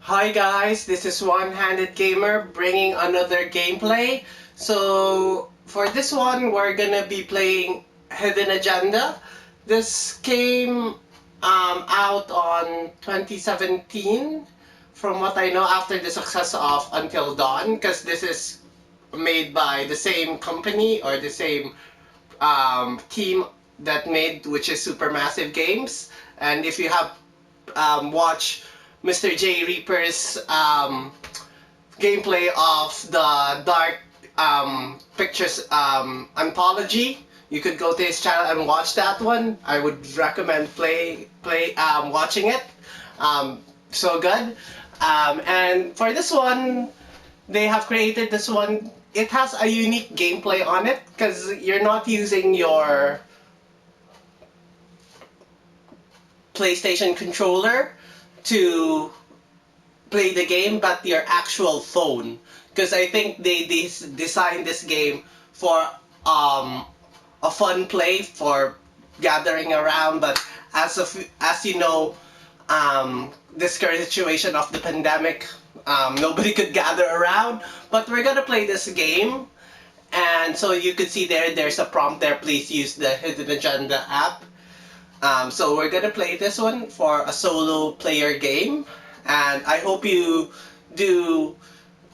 Hi guys, this is One-Handed Gamer bringing another gameplay. So for this one, we're gonna be playing Hidden Agenda. This came out on 2017, from what I know, after the success of Until Dawn, because this is made by the same company or the same team that made, which is Supermassive Games. And if you have watched Mr. J Reaper's gameplay of the Dark Pictures anthology, you could go to his channel and watch that one. I would recommend watching it. So good. And for this one, they have created this one. It has a unique gameplay on it because you're not using your PlayStation controller to play the game, but your actual phone. Because I think they designed this game for um, a fun play for gathering around. But as you know, this current situation of the pandemic, nobody could gather around. But we're gonna play this game, and so you could see there's a prompt there. Please use the Hidden Agenda app. So we're gonna play this one for a solo player game, and I hope you do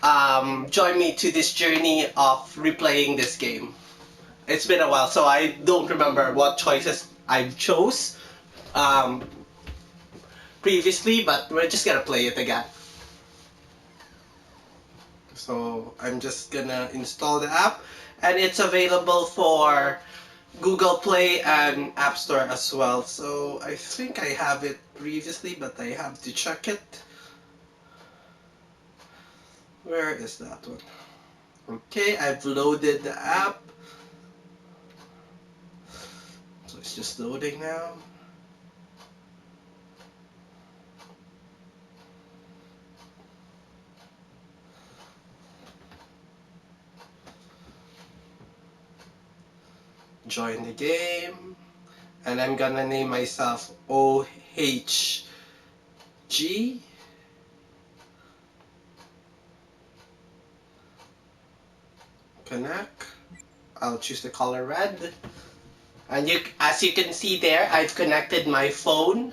join me to this journey of replaying this game. It's been a while, so I don't remember what choices I chose um, previously, but we're just gonna play it again. So I'm just gonna install the app, and it's available for Google Play and App Store as well. So I think I have it previously, but I have to check it. Where is that one? Okay, I've loaded the app. So it's just loading now. Join the game. And I'm gonna name myself OHG. Connect. I'll choose the color red. And as you can see there, I've connected my phone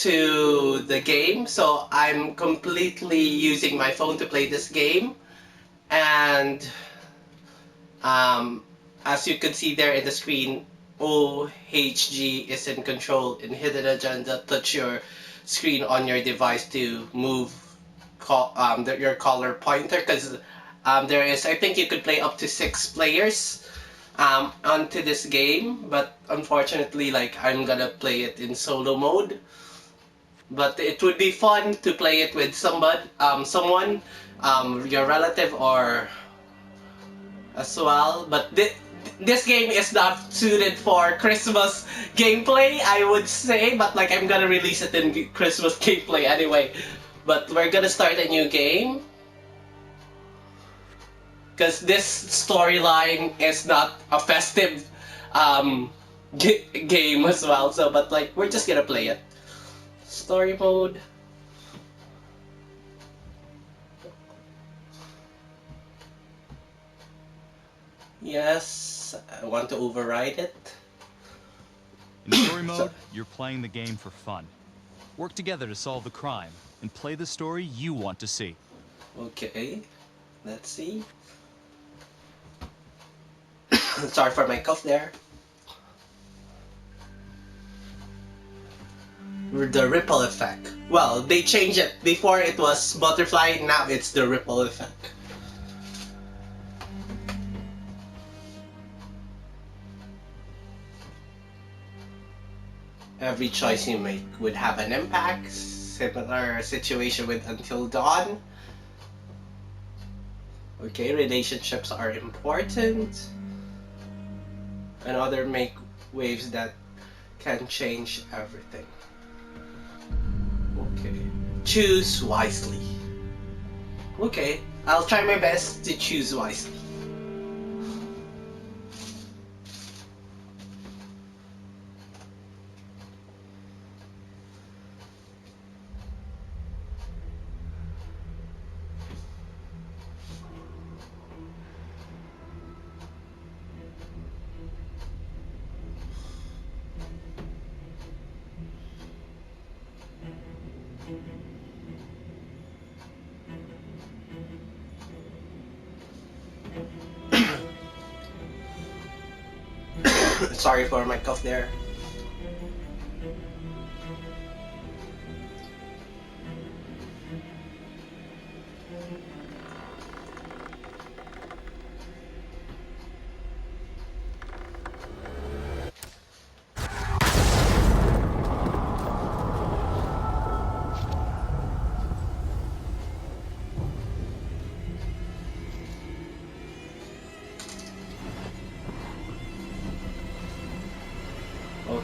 to the game. So I'm completely using my phone to play this game. And um, as you can see there in the screen, OHG is in control in Hidden Agenda. Touch your screen on your device to move your color pointer, because there is, I think you could play up to 6 players onto this game, but unfortunately, like, I'm gonna play it in solo mode. But it would be fun to play it with someone, your relative or as well. But this game is not suited for Christmas gameplay, I would say. But like, I'm gonna release it in Christmas gameplay anyway. But we're gonna start a new game because this storyline is not a festive um, game as well. So, but like, we're just gonna play it. Story mode. Yes, I want to override it. In story mode, you're playing the game for fun. Work together to solve the crime and play the story you want to see. Okay, let's see. Sorry for my cough there. The ripple effect. Well, they changed it. Before it was butterfly, now it's the ripple effect. Every choice you make would have an impact. Similar situation with Until Dawn. Okay, relationships are important. And other make waves that can change everything. Okay. Choose wisely. Okay, I'll try my best to choose wisely. Sorry for my cough there.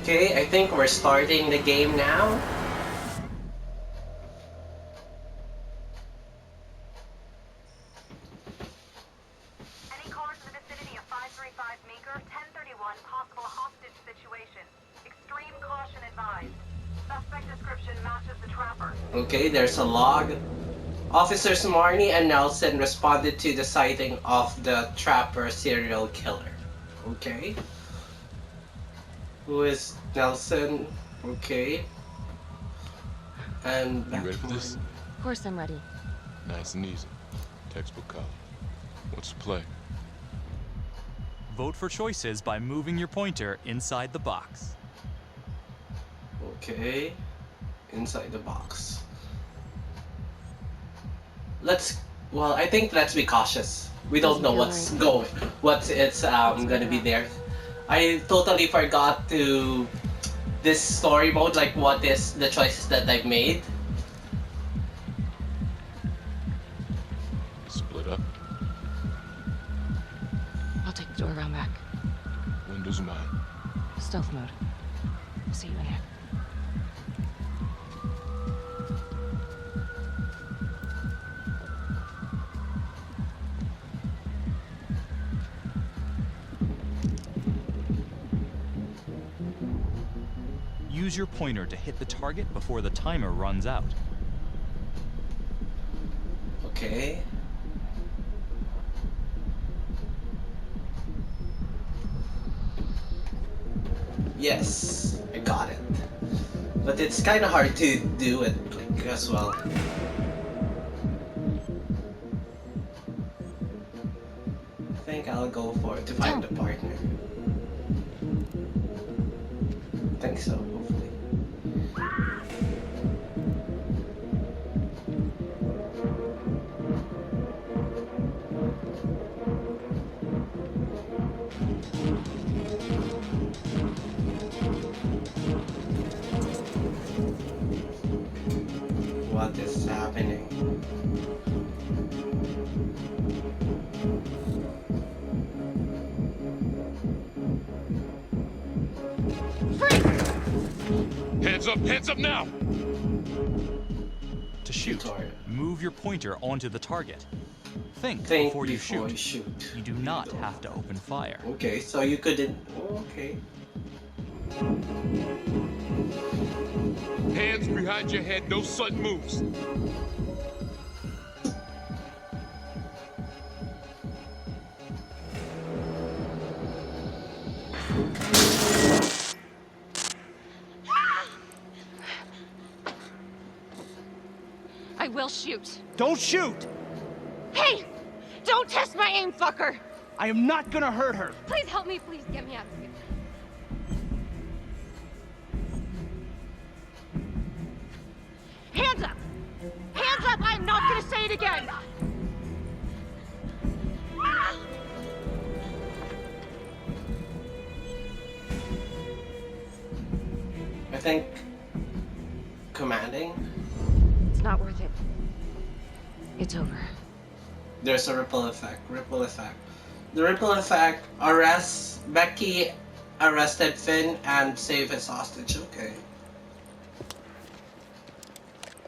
Okay, I think we're starting the game now. Any callers in the vicinity of 535 Meeker, 1031, possible hostage situation. Extreme caution advised. Suspect description matches the trapper. Okay, there's a log. Officers Marnie and Nelson responded to the sighting of the trapper serial killer. Okay. Who is Nelson? Okay. And You ready for this? Of course I'm ready. Nice and easy. Textbook college. What's the play? Vote for choices by moving your pointer inside the box. Okay. Inside the box. I think let's be cautious. We don't know what's gonna be there. I totally forgot to this story mode, like what is the choices that I've made. Split up. I'll take the door around back. Windows mine. Stealth mode. I'll see you in here. Use your pointer to hit the target before the timer runs out. Okay. Yes, I got it. But it's kind of hard to do it like, as well. I think I'll go for it to find a partner. I think so, hopefully. What is happening? Hands up now! To shoot, Tutorial. move your pointer onto the target. Think before you shoot. You do not have to open fire. Okay, so you couldn't. Okay. Hands behind your head, no sudden moves. I will shoot. Don't shoot! Hey! Don't test my aim, fucker! I am not gonna hurt her. Please help me, please get me out of here. Hands up! Hands up! I'm not gonna say it again! I think commanding. It's not worth it. It's over. There's a ripple effect. Ripple effect. The ripple effect arrests Becky, arrested Finn, and save his hostage. Okay.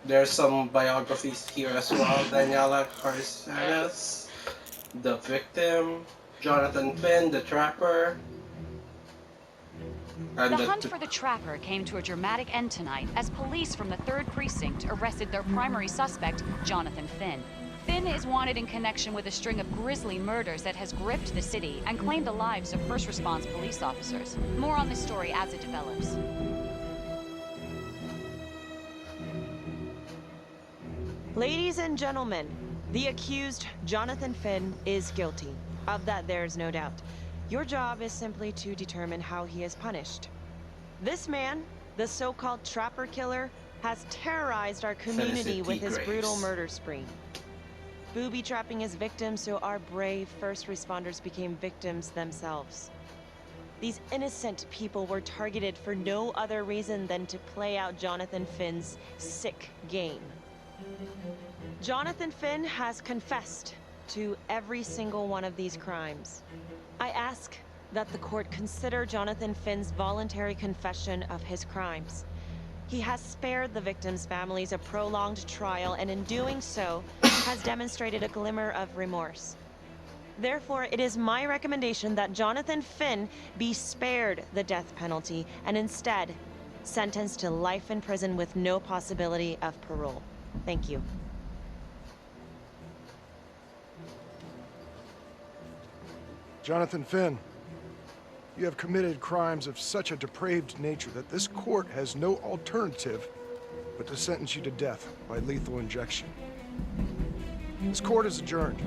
There's some biographies here as well. Daniela Carceres, the victim, Jonathan Finn, the trapper. And The hunt for the trapper came to a dramatic end tonight as police from the 3rd Precinct arrested their primary suspect, Jonathan Finn. Finn is wanted in connection with a string of grisly murders that has gripped the city and claimed the lives of first response police officers. More on this story as it develops. Ladies and gentlemen, the accused, Jonathan Finn, is guilty. Of that, there is no doubt. Your job is simply to determine how he is punished. This man, the so-called trapper killer, has terrorized our community with his brutal murder spree. Booby-trapping his victims so our brave first responders became victims themselves. These innocent people were targeted for no other reason than to play out Jonathan Finn's sick game. Jonathan Finn has confessed to every single one of these crimes. I ask that the court consider Jonathan Finn's voluntary confession of his crimes. He has spared the victims' families a prolonged trial, and in doing so, has demonstrated a glimmer of remorse. Therefore, it is my recommendation that Jonathan Finn be spared the death penalty and instead sentenced to life in prison with no possibility of parole. Thank you. Jonathan Finn, you have committed crimes of such a depraved nature that this court has no alternative but to sentence you to death by lethal injection. This court is adjourned.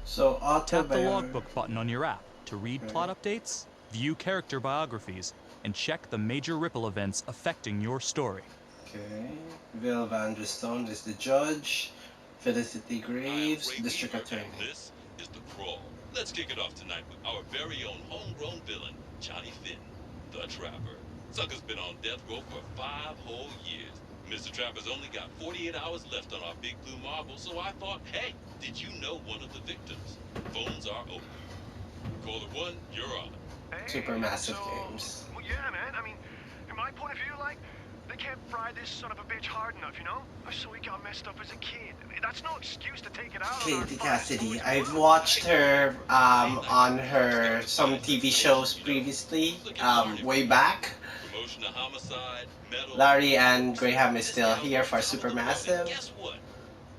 So Tap the logbook button on your app to read plot updates, view character biographies, and check the major ripple events affecting your story. Okay. Will Vanderstone is the judge. Felicity Graves, district attorney. This is The Crawl. Let's kick it off tonight with our very own homegrown villain, Johnny Finn, the Trapper. Sucker's been on death row for 5 whole years. Mr. Trapper's only got 48 hours left on our big blue marble, so I thought, hey, did you know one of the victims? Phones are open. Caller 1, you're on. Supermassive Games. Well, yeah, man. I mean, in my point of view, like, they can't fry this son of a bitch hard enough, you know? So he got messed up as a kid. That's no excuse to take it out on our Katie Cassidy. I've watched her on her some TV shows previously, way back. Promotion to homicide, metal. Larry and Graham is still here for Supermassive. Guess what?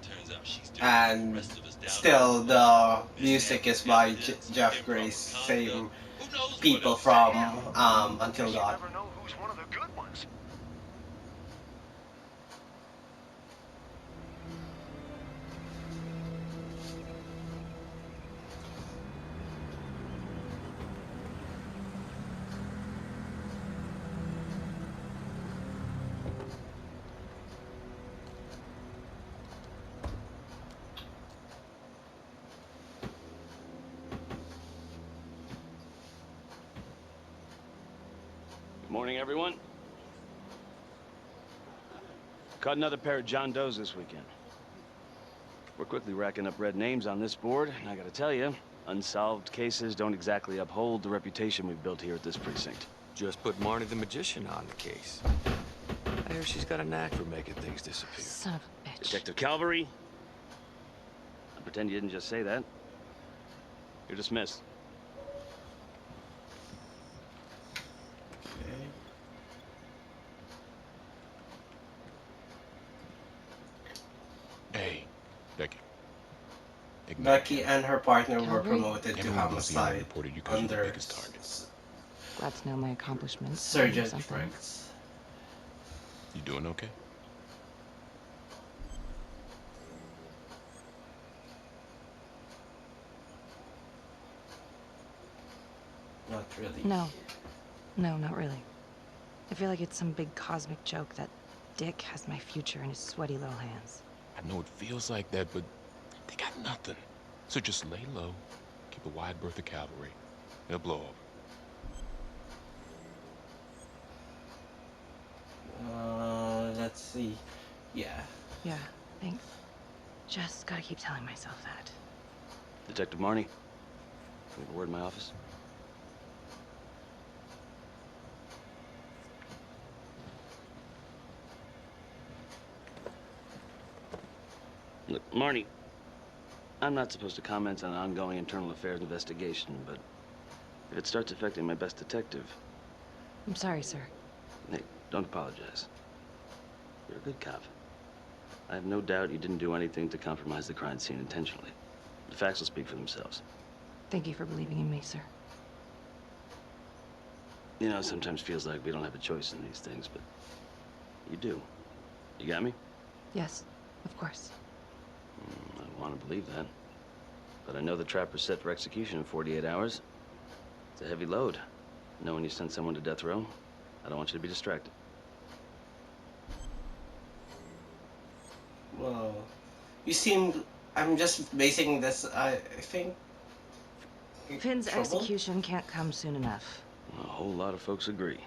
Turns out she's doing And the rest of us down still the music is by Jeff Grace, same people from Until Dawn. never know who's one of the good ones. Morning, everyone. Caught another pair of John Does this weekend. We're quickly racking up red names on this board, and I gotta tell you, unsolved cases don't exactly uphold the reputation we've built here at this precinct. Just put Marnie the Magician on the case. I hear she's got a knack for making things disappear. Son of a bitch. Detective Calvary, I pretend you didn't just say that. You're dismissed. Hey, Becky. Becky and her partner were Calvary? promoted to Everyone knows the homicide reported you 'cause you're the under biggest target. Glad to know my accomplishments. Sergeant Something. Franks. You doing okay? Not really. No. No, not really. I feel like it's some big cosmic joke that Dick has my future in his sweaty little hands. I know it feels like that, but they got nothing. So just lay low, keep a wide berth of cavalry. They'll blow over. Let's see. Yeah. Yeah, thanks. Just gotta keep telling myself that. Detective Marnie, can we have a word in my office? Look, Marnie, I'm not supposed to comment on an ongoing internal affairs investigation, but if it starts affecting my best detective... I'm sorry, sir. Hey, don't apologize. You're a good cop. I have no doubt you didn't do anything to compromise the crime scene intentionally. The facts will speak for themselves. Thank you for believing in me, sir. You know, sometimes feels like we don't have a choice in these things, but you do. You got me? Yes, of course. I want to believe that. But I know the trapper's set for execution in 48 hours. It's a heavy load. Knowing you sent someone to death row, I don't want you to be distracted. Well, you seem... I'm just basing this, I think... Finn's trouble? execution can't come soon enough. A whole lot of folks agree.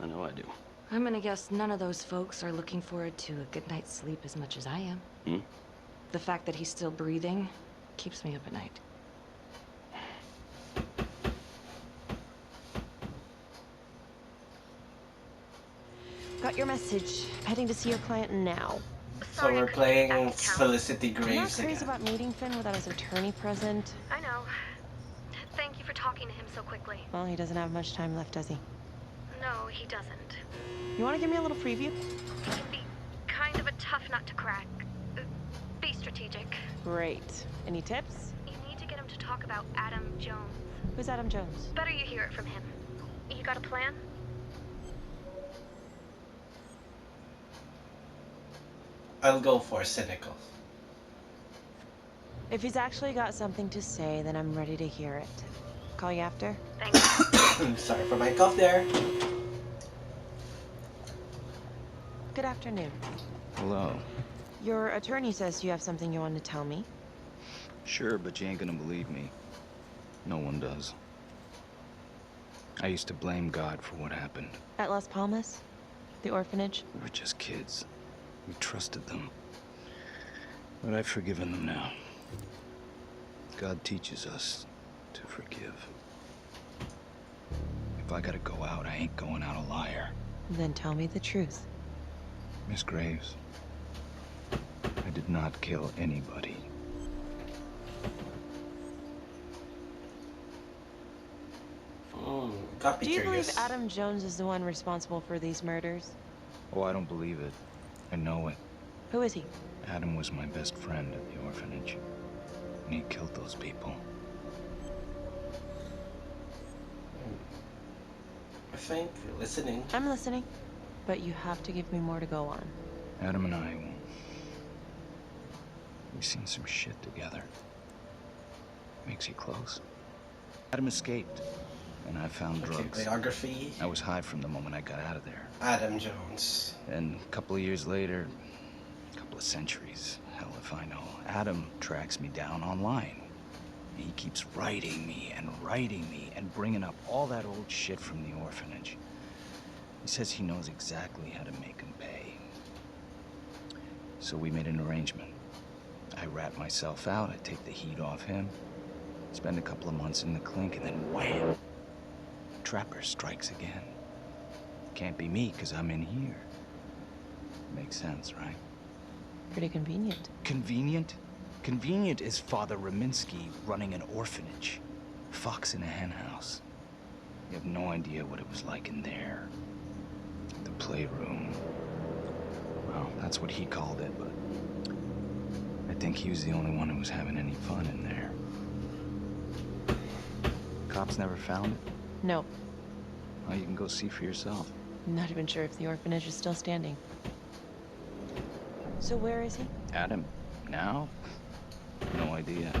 I know I do. I'm gonna guess none of those folks are looking forward to a good night's sleep as much as I am. Hmm? The fact that he's still breathing keeps me up at night. Got your message. Heading to see your client now. So we're playing Felicity I'm not Graves crazy again. about meeting Finn without his attorney present. I know. Thank you for talking to him so quickly. Well, he doesn't have much time left, does he? No, he doesn't. You want to give me a little preview? He can be kind of a tough nut to crack. Be strategic. Great. Any tips? You need to get him to talk about Adam Jones. Who's Adam Jones? Better you hear it from him. You got a plan? I'll go for cynical. If he's actually got something to say, then I'm ready to hear it. Call you after? Thanks. Sorry for my cough there. Good afternoon. Hello. Your attorney says you have something you want to tell me. Sure, but you ain't gonna believe me. No one does. I used to blame God for what happened. At Las Palmas? The orphanage? We were just kids. We trusted them. But I've forgiven them now. God teaches us to forgive. If I gotta go out, I ain't going out a liar. Then tell me the truth. Miss Graves, I did not kill anybody. Got me Do you curious. believe Adam Jones is the one responsible for these murders? Oh, I don't believe it. I know it. Who is he? Adam was my best friend at the orphanage. And he killed those people. I think you're listening. I'm listening. But you have to give me more to go on. Adam and I, we've seen some shit together. Makes you close. Adam escaped, and I found drugs. Biography. I was high from the moment I got out of there. Adam Jones. And a couple of years later, a couple of centuries, hell if I know, Adam tracks me down online. He keeps writing me and bringing up all that old shit from the orphanage. He says he knows exactly how to make him pay. So we made an arrangement. I rat myself out, I take the heat off him, spend a couple of months in the clink, and then wham! Trapper strikes again. Can't be me, because I'm in here. Makes sense, right? Pretty convenient. Convenient? Convenient is Father Raminsky running an orphanage. Fox in a henhouse. You have no idea what it was like in there. The playroom. Well, that's what he called it, but I think he was the only one who was having any fun in there. Cops never found it? No. Well, you can go see for yourself. I'm not even sure if the orphanage is still standing. So where is he? Adam, now? No idea.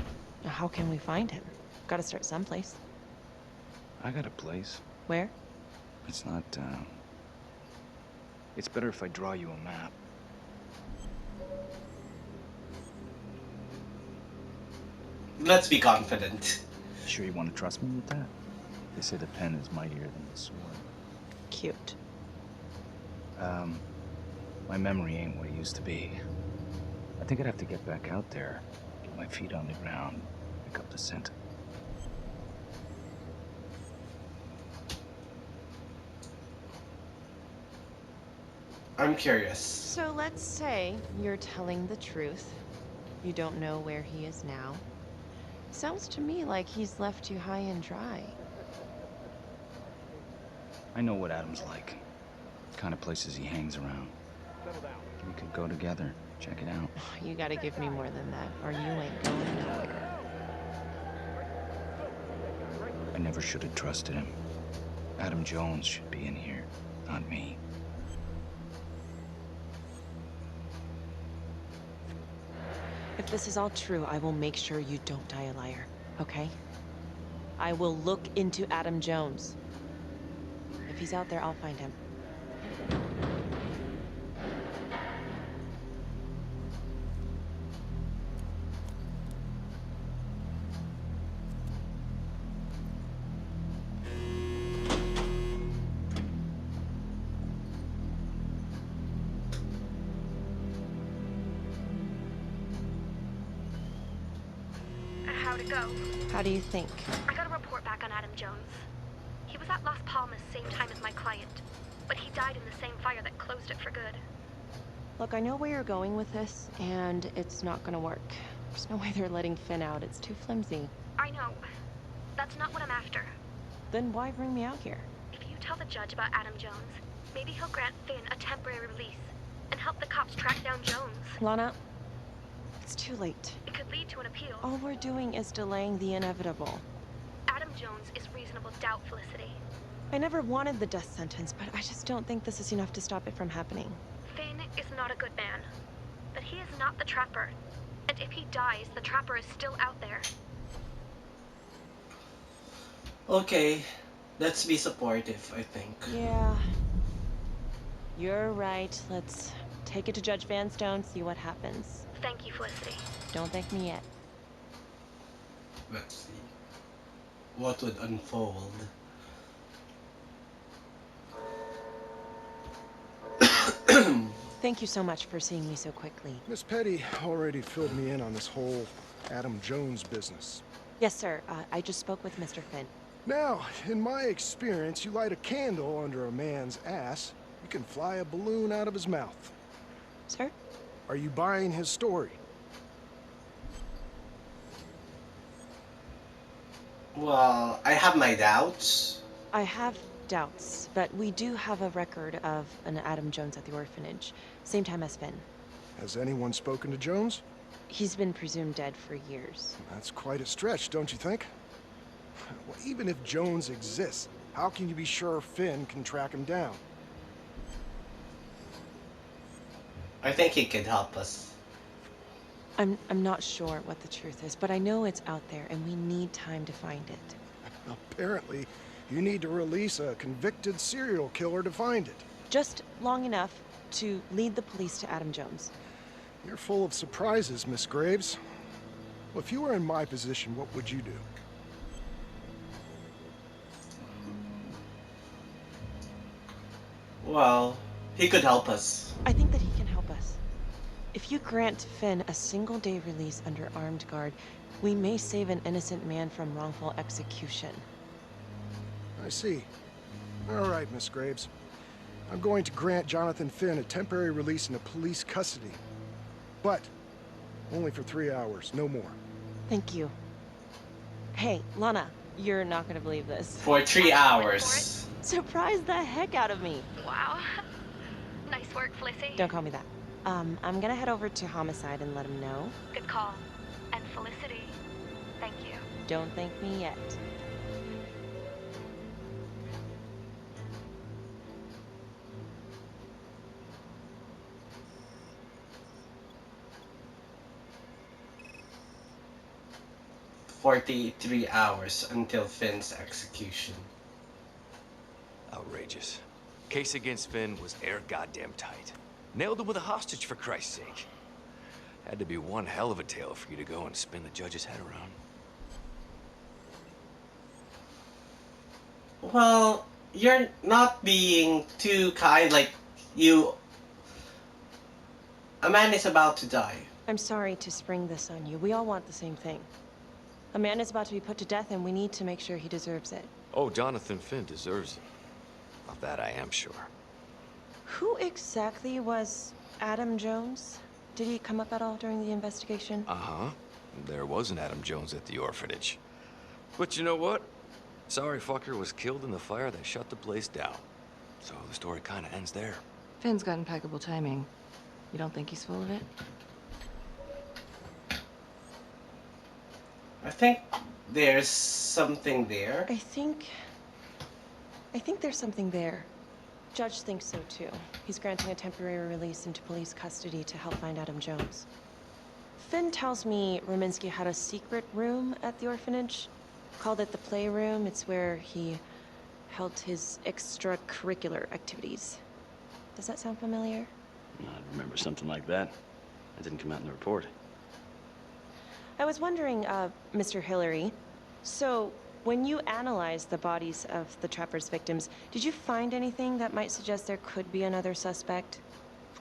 How can we find him? Gotta start someplace. I got a place. Where? It's not, it's better if I draw you a map. Let's be confident. Sure you want to trust me with that? They say the pen is mightier than the sword. Cute. My memory ain't what it used to be. I think I'd have to get back out there, get my feet on the ground, pick up the scent. I'm curious. So let's say you're telling the truth. You don't know where he is now. Sounds to me like he's left you high and dry. I know what Adam's like. Kind of places he hangs around. We could go together, check it out. You gotta give me more than that, or you ain't going nowhere. I never should have trusted him. Adam Jones should be in here, not me. If this is all true, I will make sure you don't die a liar, okay? I will look into Adam Jones. If he's out there, I'll find him. How'd it go? How do you think? I got a report back on Adam Jones. He was at Las Palmas same time as my client, but he died in the same fire that closed it for good. Look, I know where you're going with this, and it's not gonna work. There's no way they're letting Finn out. It's too flimsy. I know. That's not what I'm after. Then why bring me out here? If you tell the judge about Adam Jones, maybe he'll grant Finn a temporary release and help the cops track down Jones. Lana, it's too late. It could lead to an appeal. All we're doing is delaying the inevitable. Adam Jones is reasonable doubt, Felicity. I never wanted the death sentence, but I just don't think this is enough to stop it from happening. Finn is not a good man, but he is not the Trapper. And if he dies, the Trapper is still out there. Okay, let's be supportive, I think. Yeah. You're right. Let's take it to Judge Vanstone, see what happens. Thank you, Felicity. Don't thank me yet. Let's see. What would unfold? Thank you so much for seeing me so quickly. Miss Petty already filled me in on this whole Adam Jones business. Yes, sir. I just spoke with Mr. Finn. Now, in my experience, you light a candle under a man's ass, you can fly a balloon out of his mouth. Sir? Are you buying his story? Well, I have my doubts. I have doubts, but we do have a record of an Adam Jones at the orphanage. Same time as Finn. Has anyone spoken to Jones? He's been presumed dead for years. That's quite a stretch, don't you think? Well, even if Jones exists, how can you be sure Finn can track him down? I think he could help us. I'm not sure what the truth is, but I know it's out there, and we need time to find it. Apparently, you need to release a convicted serial killer to find it. Just long enough to lead the police to Adam Jones. You're full of surprises, Miss Graves. Well, if you were in my position, what would you do? Well, he could help us. I think that he can help us. If you grant Finn a single-day release under armed guard, we may save an innocent man from wrongful execution. I see. All right, Miss Graves. I'm going to grant Jonathan Finn a temporary release into police custody. But only for 3 hours, no more. Thank you. Hey, Lana, you're not gonna believe this. For 3 hours. Surprise the heck out of me. Wow. Nice work, Felicity. Don't call me that. I'm gonna head over to Homicide and let him know. Good call. And Felicity, thank you. Don't thank me yet. "43 hours until Finn's execution." Outrageous. Case against Finn was air goddamn tight. Nailed him with a hostage, for Christ's sake. Had to be one hell of a tale for you to go and spin the judge's head around. Well, you're not being too kind, like, you... A man is about to die. I'm sorry to spring this on you. We all want the same thing. A man is about to be put to death, and we need to make sure he deserves it. Oh, Jonathan Finn deserves it. Of that I am sure. Who exactly was Adam Jones? Did he come up at all during the investigation? Uh-huh. There was an Adam Jones at the orphanage. But you know what? Sorry fucker was killed in the fire that shut the place down. So the story kind of ends there. Finn's got impeccable timing. You don't think he's full of it? I think there's something there. I think I think there's something there. Judge thinks so too. He's granting a temporary release into police custody to help find Adam Jones. Finn tells me Rominsky had a secret room at the orphanage. Called it the playroom. It's where he held his extracurricular activities. Does that sound familiar? I remember something like that. That didn't come out in the report. I was wondering, Mr. Hillary, so when you analyzed the bodies of the Trapper's victims, did you find anything that might suggest there could be another suspect?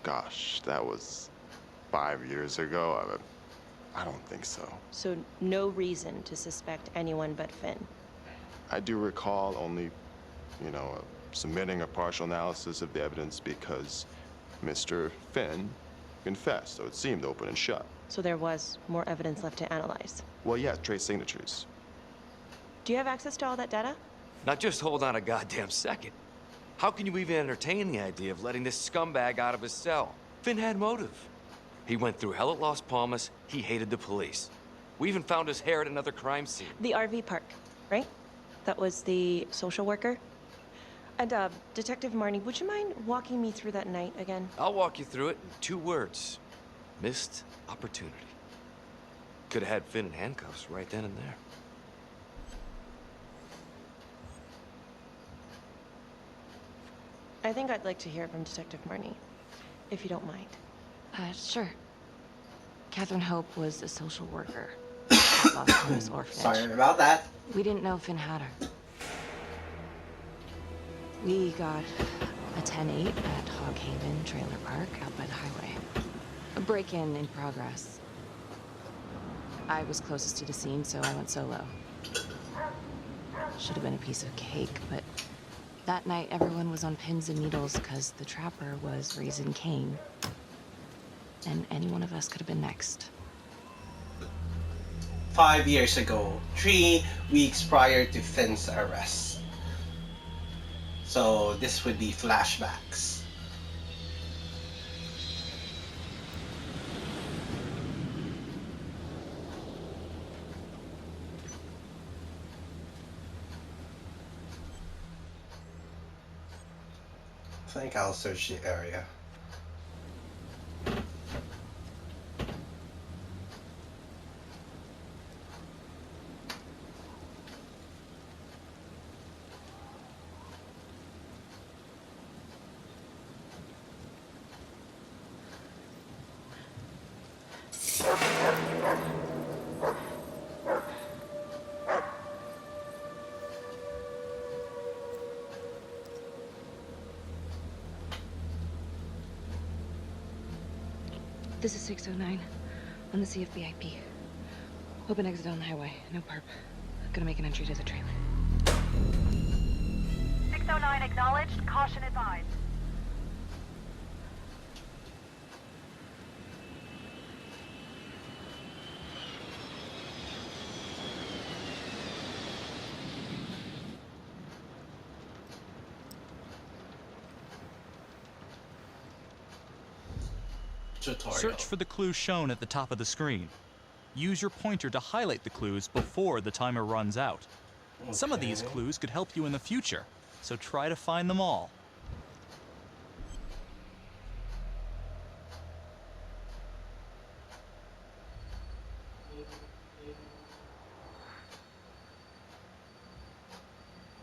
Gosh, that was 5 years ago. I don't think so. So no reason to suspect anyone but Finn? I do recall only, submitting a partial analysis of the evidence because Mr. Finn confessed, so it seemed open and shut. So there was more evidence left to analyze? Well, yeah, trace signatures. Do you have access to all that data? Now just hold on a goddamn second. How can you even entertain the idea of letting this scumbag out of his cell? Finn had motive. He went through hell at Las Palmas. He hated the police. We even found his hair at another crime scene. The RV park, right? That was the social worker? And, Detective Marnie, would you mind walking me through that night again? I'll walk you through it in 2 words. Missed opportunity. Could have had Finn in handcuffs right then and there. I think I'd like to hear from Detective Marnie, if you don't mind. Sure. Catherine Hope was a social worker at Las Palmas Orphanage. Sorry about that. We didn't know Finn had her. We got a 10-8 at Hog Haven Trailer Park out by the highway. A break-in in progress. I was closest to the scene, so I went solo. Should have been a piece of cake, but that night everyone was on pins and needles because the Trapper was raising Cain. And any one of us could have been next. 5 years ago, 3 weeks prior to Finn's arrest. So this would be flashbacks. I think I'll search the area. This is 609 on the CFBIP. Open exit on the highway. No perp. Gonna make an entry to the trailer. 609 acknowledged. Caution advised. Tutorial. Search for the clues shown at the top of the screen. Use your pointer to highlight the clues before the timer runs out. Okay. Some of these clues could help you in the future, so try to find them all.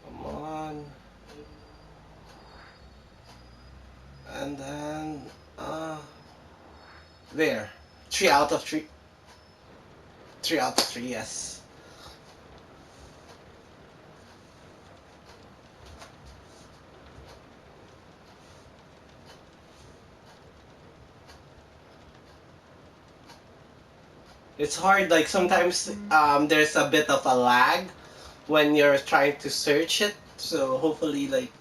Come on. And then, there. 3 out of 3. 3 out of 3, yes. It's hard, like sometimes there's a bit of a lag when you're trying to search it, so hopefully like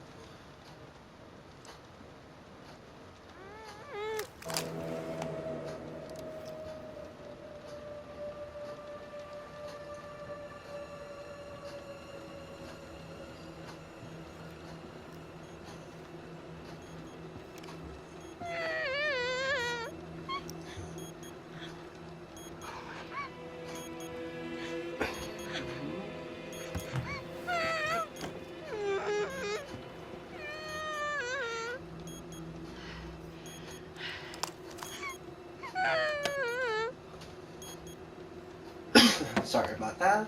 sorry about that.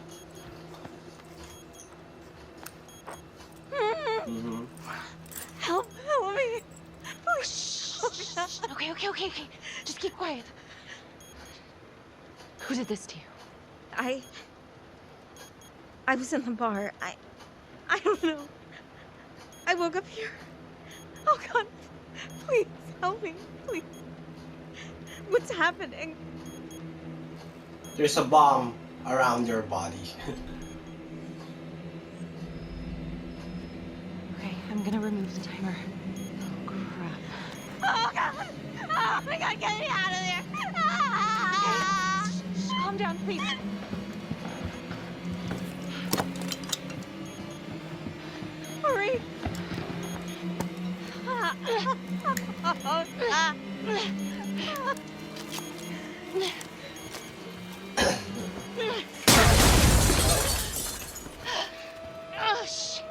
Help me. Please. Okay, okay, okay, okay. Just keep quiet. Who did this to you? I was in the bar. I don't know. I woke up here. Oh God, please help me, please. What's happening? There's a bomb around your body. Okay, I'm gonna remove the timer. Oh, crap. Oh God! Oh my God, get me out of there! Ah! Okay, shh, calm down, please. Hurry! Oh, shit.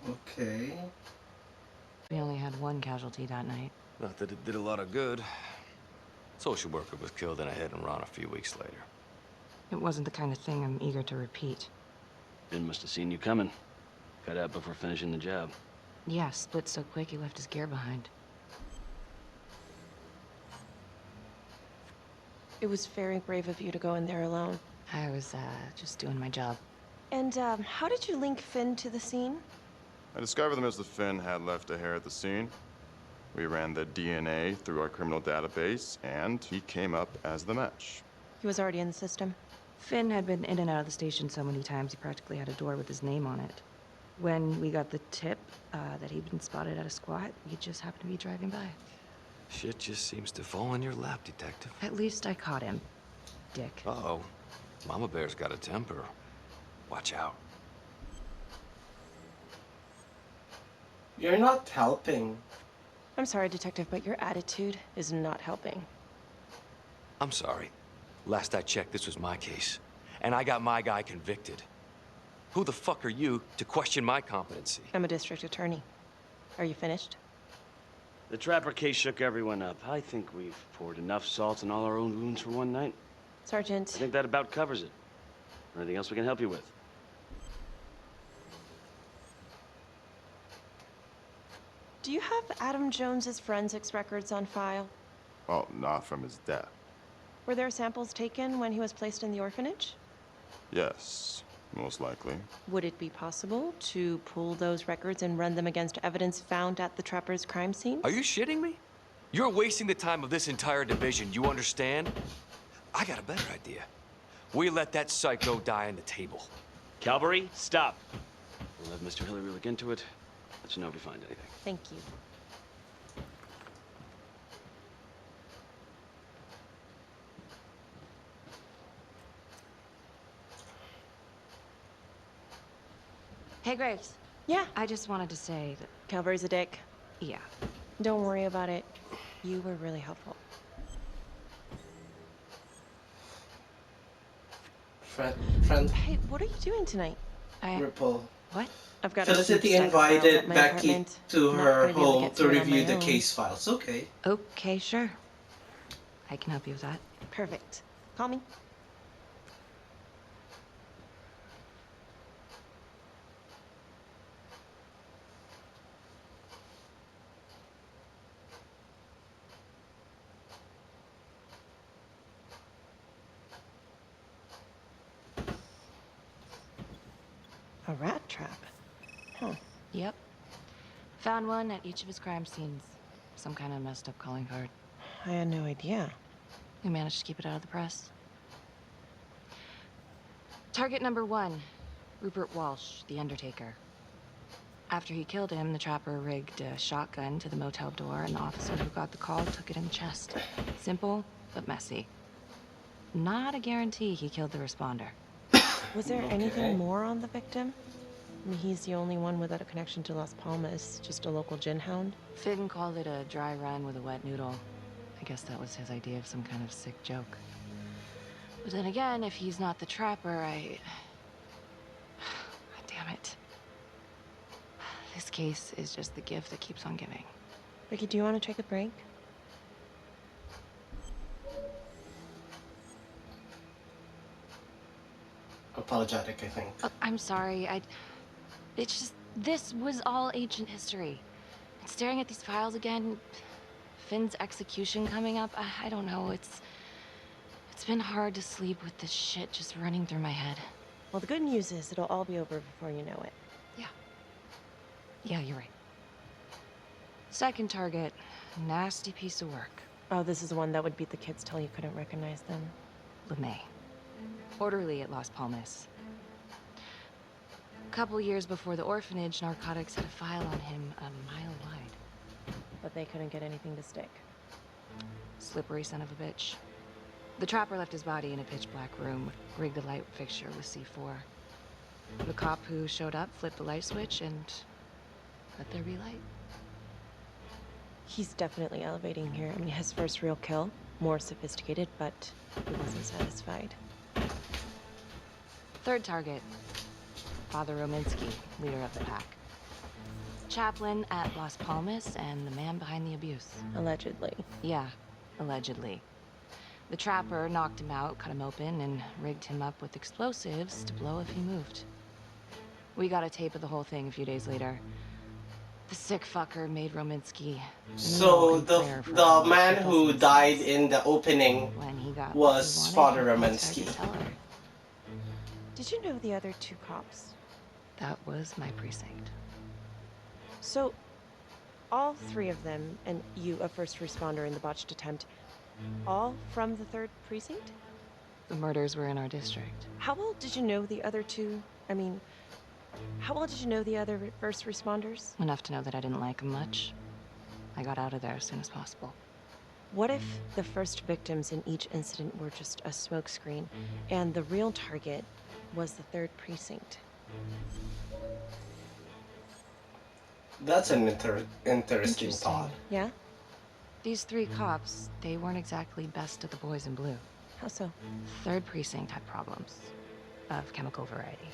Okay. We only had one casualty that night. Not that it did a lot of good. Social worker was killed in a hit and run a few weeks later. It wasn't the kind of thing I'm eager to repeat. Ben must have seen you coming. Got out before finishing the job. Yeah, split so quick he left his gear behind. It was very brave of you to go in there alone. I was, just doing my job. And, how did you link Finn to the scene? I discovered that Mr. Finn had left a hair at the scene. We ran the DNA through our criminal database, and he came up as the match. He was already in the system. Finn had been in and out of the station so many times he practically had a door with his name on it. When we got the tip that he'd been spotted at a squat, he just happened to be driving by. Shit just seems to fall in your lap, Detective. At least I caught him, Dick. Uh-oh. Mama Bear's got a temper. Watch out. You're not helping. I'm sorry, Detective, but your attitude is not helping. I'm sorry. Last I checked, this was my case. And I got my guy convicted. Who the fuck are you to question my competency? I'm a district attorney. Are you finished? The Trapper case shook everyone up. I think we've poured enough salt in all our own wounds for one night. Sergeant. I think that about covers it. Anything else we can help you with? Do you have Adam Jones's forensics records on file? Well, not from his death. Were there samples taken when he was placed in the orphanage? Yes, most likely. Would it be possible to pull those records and run them against evidence found at the Trapper's crime scene? Are you shitting me? You're wasting the time of this entire division, you understand? I got a better idea. We let that psycho die on the table. Calvary, stop. We'll have Mr. Hillary look into it. Let you know if we find anything. Thank you. Hey, Graves. Yeah? I just wanted to say that... Calvary's a dick. Yeah. Don't worry about it. You were really helpful. Friend. Hey, what are you doing tonight? Ripple. What? I've got Felicity invited Becky to her home to review the case files. Okay. Okay, sure. I can help you with that. Perfect. Call me. A rat trap? Huh. Yep. Found one at each of his crime scenes. Some kind of messed up calling card. I had no idea. We managed to keep it out of the press. Target number 1, Rupert Walsh, the Undertaker. After he killed him, the Trapper rigged a shotgun to the motel door, and the officer who got the call took it in the chest. Simple, but messy. Not a guarantee he killed the responder. Was there anything more on the victim? I mean, he's the only one without a connection to Las Palmas, just a local gin hound. Finn called it a dry run with a wet noodle. I guess that was his idea of some kind of sick joke. But then again, if he's not the Trapper, God damn it. This case is just the gift that keeps on giving. Ricky, do you want to take a break? Apologetic, I think. Oh, I'm sorry. It's just, this was all ancient history. And staring at these files again, Finn's execution coming up, I don't know, it's been hard to sleep with this shit just running through my head. Well, the good news is it'll all be over before you know it. Yeah, you're right. Second target, nasty piece of work. Oh, this is the one that would beat the kids till you couldn't recognize them. LeMay. Orderly at Las Palmas. A couple years before the orphanage, narcotics had a file on him a mile wide. But they couldn't get anything to stick. Slippery son of a bitch. The trapper left his body in a pitch-black room, rigged a light fixture with C4. The cop who showed up flipped the light switch and let there be light. He's definitely elevating here. I mean, his first real kill, more sophisticated, but he wasn't satisfied. Third target, Father Rominsky, leader of the pack. Chaplain at Las Palmas and the man behind the abuse. Allegedly. Yeah, allegedly. The trapper knocked him out, cut him open, and rigged him up with explosives to blow if he moved. We got a tape of the whole thing a few days later. The sick fucker made Rominsky. So the man who died in the opening was Father Rominsky. Did you know the other two cops? That was my precinct. So, all three of them, and you, a first responder in the botched attempt, all from the 3rd precinct? The murders were in our district. How well did you know the other two? I mean, how well did you know the other first responders? Enough to know that I didn't like them much. I got out of there as soon as possible. What if the first victims in each incident were just a smokescreen, and the real target was the 3rd precinct? That's an interesting thought. Yeah? These 3 cops, they weren't exactly best of the boys in blue. How so? 3rd precinct had problems. Of chemical variety.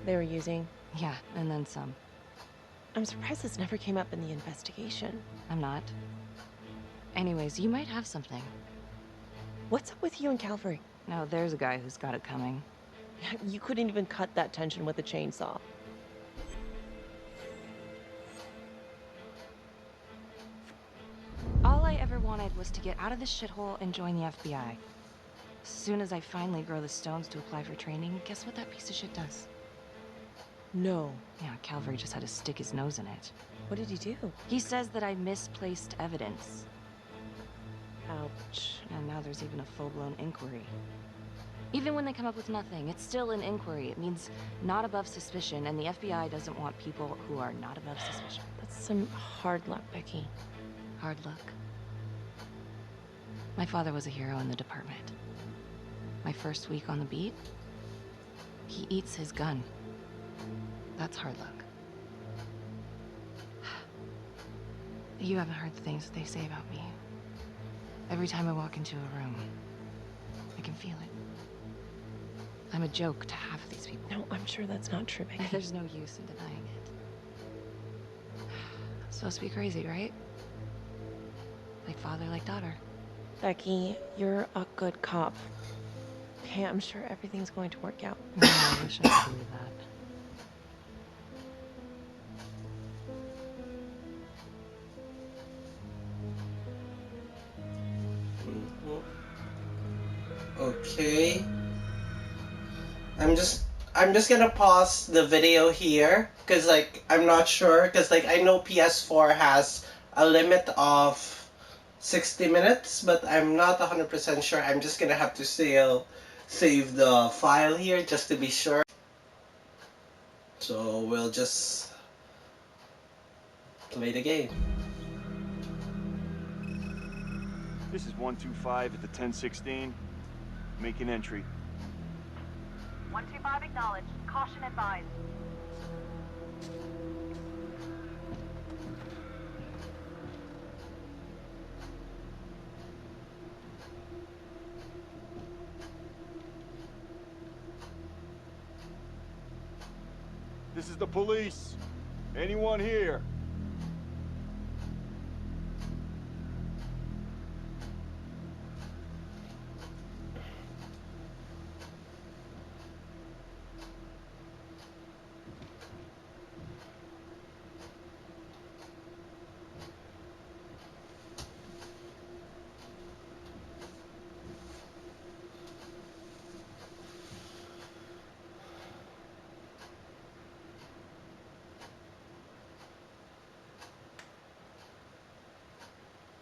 They were using? Yeah, and then some. I'm surprised this never came up in the investigation. I'm not. Anyways, you might have something. What's up with you and Calvary? No, there's a guy who's got it coming. You couldn't even cut that tension with a chainsaw. All I ever wanted was to get out of this shithole and join the FBI. As soon as I finally grow the stones to apply for training, guess what that piece of shit does? No. Yeah, Calvary just had to stick his nose in it. What did he do? He says that I misplaced evidence. Ouch. And now there's even a full-blown inquiry. Even when they come up with nothing, it's still an inquiry. It means not above suspicion, and the FBI doesn't want people who are not above suspicion. That's some hard luck, Becky. Hard luck. My father was a hero in the department. My first week on the beat, he eats his gun. That's hard luck. You haven't heard the things that they say about me. Every time I walk into a room, I can feel it. I'm a joke to half of these people. No, I'm sure that's not true, Becky. There's no use in denying it. I'm supposed to be crazy, right? Like father, like daughter. Becky, you're a good cop. Okay, I'm sure everything's going to work out. No, I wish I could believe that. Okay. I'm just gonna pause the video here because like I'm not sure because like I know PS4 has a limit of 60 minutes, but I'm not 100% sure. I'm just gonna have to still save the file here just to be sure. So we'll just play the game. This is 125 at the 1016. Make an entry. 125 acknowledged. Caution advised. This is the police. Anyone here?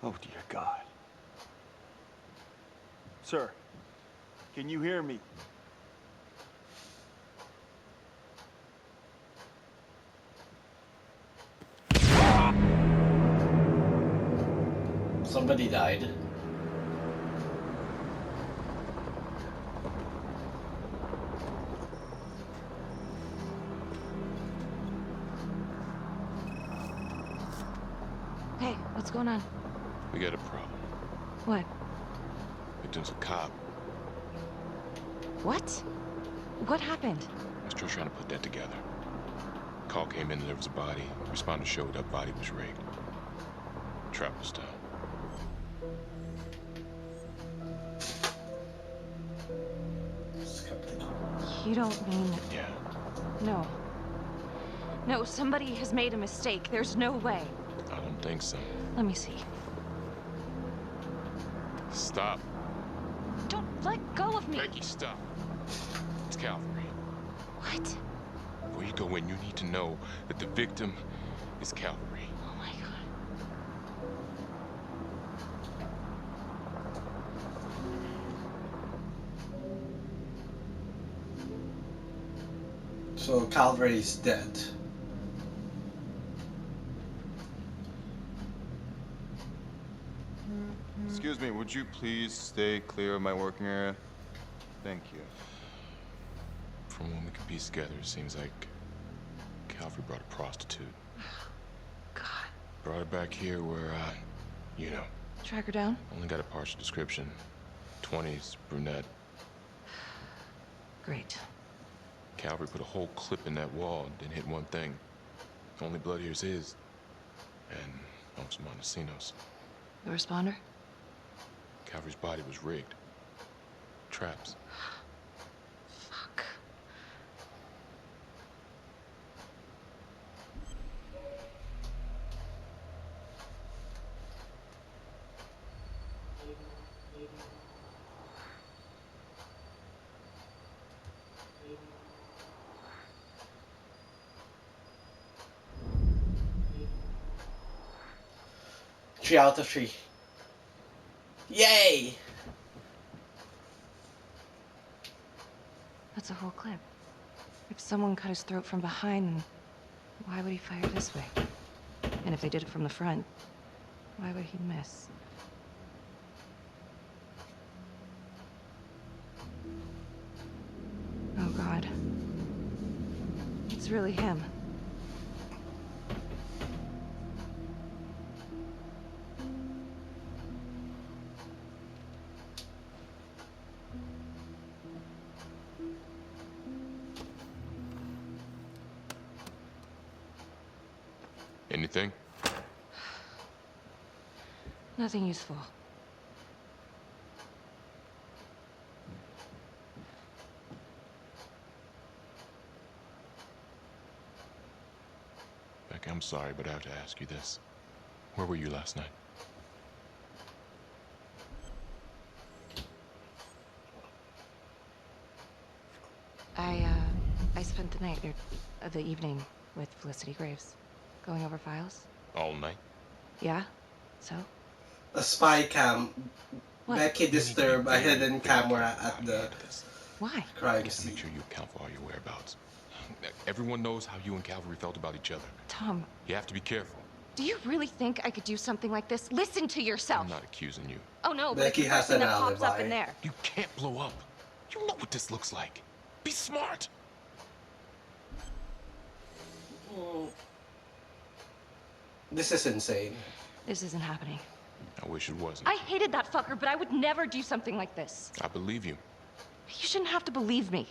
Oh, dear God. Sir, can you hear me? Somebody died. Hey, what's going on? We got a problem. What? Victim's a cop. What? What happened? I'm still trying to put that together. Call came in and there was a body. Responder showed up, body was rigged. Trap was down. You don't mean... Yeah. No. No, somebody has made a mistake. There's no way. I don't think so. Let me see. Stop. Don't let go of me. Becky, stop. It's Calvary. What? Before you go in, you need to know that the victim is Calvary. Oh my God. So Calvary's dead. Excuse me, would you please stay clear of my working area? Thank you. From what we can piece together, it seems like Calvary brought a prostitute. God. Brought her back here where, you know. Track her down? Only got a partial description. 20s, brunette. Great. Calvary put a whole clip in that wall, didn't hit one thing. Only blood here's his. And Officer Montesinos. The responder? Calvary's body was rigged. Traps. Fuck. Three out of 3. Yay! That's a whole clip. If someone cut his throat from behind, why would he fire this way? And if they did it from the front, why would he miss? Oh God. It's really him. Anything? Nothing useful. Beck, I'm sorry, but I have to ask you this. Where were you last night? I spent the night, or the evening, with Felicity Graves. Going over files. All night? Yeah? So? A spy cam. What? Becky disturbed a hidden camera at the Why? crime scene. Make sure you account for all your whereabouts. Everyone knows how you and Calvary felt about each other. Tom. You have to be careful. Do you really think I could do something like this? Listen to yourself. I'm not accusing you. Oh no, but Becky it's the has person an that pops up alibi. in there. You can't blow up. You know what this looks like. Be smart. This is insane. This isn't happening. I wish it wasn't. I hated that fucker, but I would never do something like this. I believe you. You shouldn't have to believe me.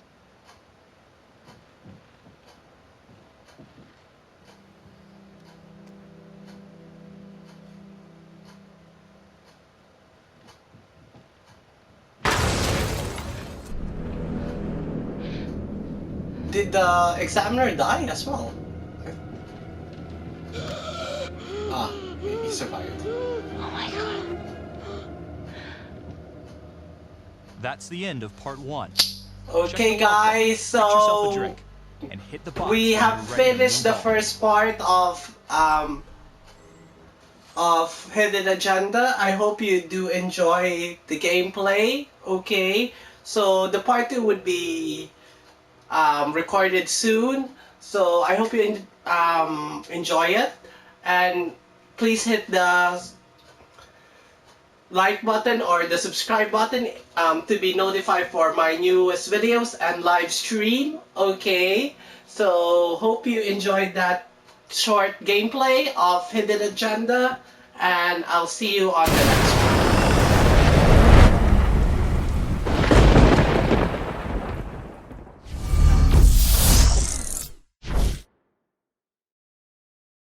Did the examiner die as well? Ah, he survived. Oh my god. That's the end of part 1. Okay, guys, Get yourself a so drink and hit the box we when have you're ready to finished the move on. first part of Hidden Agenda. I hope you do enjoy the gameplay. Okay, so the part 2 would be recorded soon. So I hope you enjoy it, and please hit the like button or the subscribe button to be notified for my newest videos and live stream. Okay, so hope you enjoyed that short gameplay of Hidden Agenda, and I'll see you on the next one.